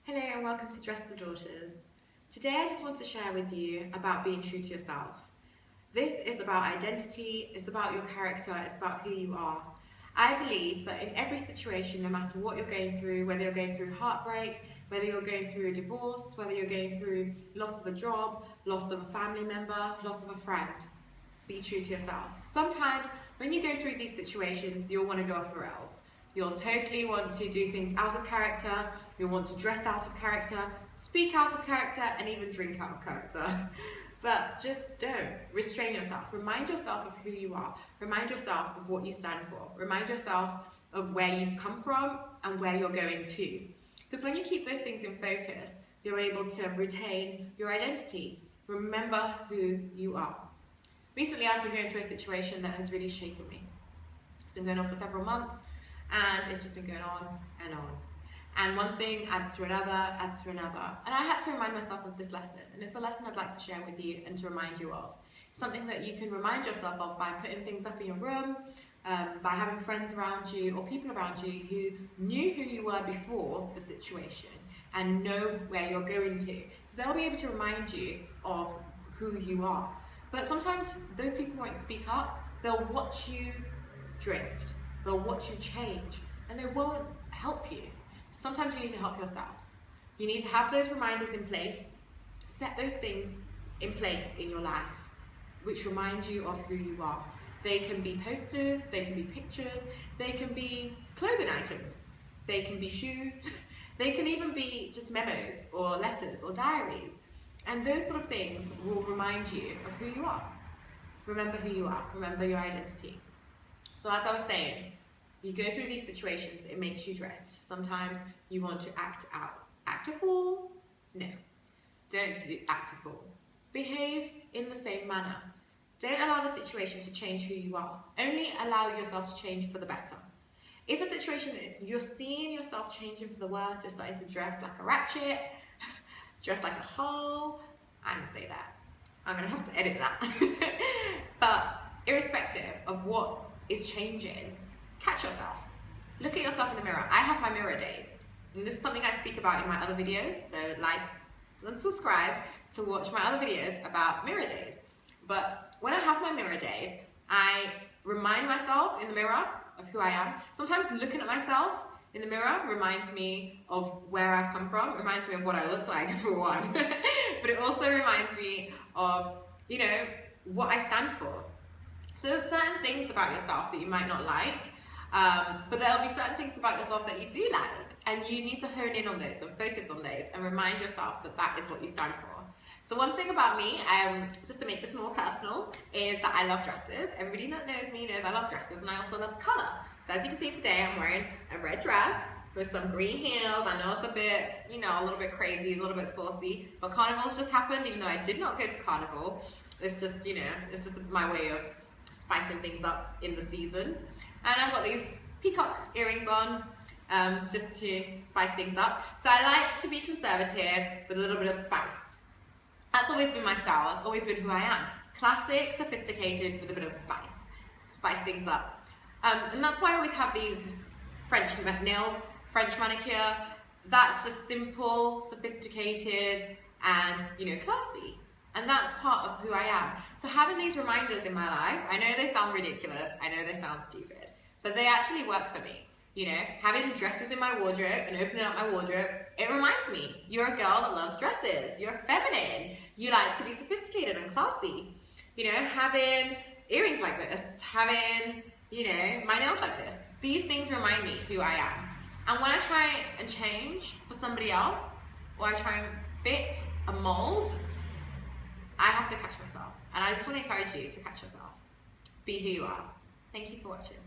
Hello and welcome to Dress the Daughters. Today I just want to share with you about being true to yourself. This is about identity, it's about your character, it's about who you are. I believe that in every situation, no matter what you're going through, whether you're going through heartbreak, whether you're going through a divorce, whether you're going through loss of a job, loss of a family member, loss of a friend, be true to yourself. Sometimes when you go through these situations, you'll want to go off the rails. You'll totally want to do things out of character, you'll want to dress out of character, speak out of character, and even drink out of character. But just don't. Restrain yourself. Remind yourself of who you are. Remind yourself of what you stand for. Remind yourself of where you've come from and where you're going to. Because when you keep those things in focus, you're able to retain your identity. Remember who you are. Recently, I've been going through a situation that has really shaken me. It's been going on for several months, and it's just been going on and on. And one thing adds to another, adds to another. And I had to remind myself of this lesson, and it's a lesson I'd like to share with you and to remind you of. Something that you can remind yourself of by putting things up in your room, by having friends around you or people around you who knew who you were before the situation and know where you're going to. So they'll be able to remind you of who you are. But sometimes those people won't speak up. They'll watch you drift. They'll watch you change, and they won't help you. Sometimes you need to help yourself. You need to have those reminders in place, set those things in place in your life, which remind you of who you are. They can be posters, they can be pictures, they can be clothing items, they can be shoes, they can even be just memos or letters or diaries. And those sort of things will remind you of who you are. Remember who you are, remember your identity. So as I was saying, you go through these situations, it makes you drift. Sometimes you want to act out. Act a fool? No. Don't act a fool. Behave in the same manner. Don't allow the situation to change who you are. Only allow yourself to change for the better. If a situation, you're seeing yourself changing for the worse, you're starting to dress like a ratchet, dress like a hoe, I didn't say that. I'm going to have to edit that. But irrespective of what is changing, catch yourself. Look at yourself in the mirror. I have my mirror days. And this is something I speak about in my other videos, so like and subscribe to watch my other videos about mirror days. But when I have my mirror days, I remind myself in the mirror of who I am. Sometimes looking at myself in the mirror reminds me of where I've come from, reminds me of what I look like, for one. But it also reminds me of, you know, what I stand for. So there's certain things about yourself that you might not like, but there'll be certain things about yourself that you do like, and you need to hone in on those and focus on those and remind yourself that that is what you stand for. So one thing about me, just to make this more personal, is that I love dresses. Everybody that knows me knows I love dresses, and I also love colour. So as you can see today, I'm wearing a red dress with some green heels. I know it's a bit, you know, a little bit crazy, a little bit saucy, but Carnival's just happened, even though I did not go to Carnival. It's just, you know, it's just my way of spicing things up in the season. And I've got these peacock earrings on, just to spice things up. So I like to be conservative with a little bit of spice. That's always been my style, that's always been who I am. Classic, sophisticated, with a bit of spice. Spice things up. And that's why I always have these French nails, French manicure. That's just simple, sophisticated, and, you know, classy. And that's part of who I am. So having these reminders in my life, I know they sound ridiculous, I know they sound stupid, but they actually work for me. You know, having dresses in my wardrobe and opening up my wardrobe, it reminds me, you're a girl that loves dresses, you're feminine, you like to be sophisticated and classy. You know, having earrings like this, having, you know, my nails like this. These things remind me who I am. And when I try and change for somebody else, or I try and fit a mold, I have to catch myself. And I just want to encourage you to catch yourself. Be who you are. Thank you for watching.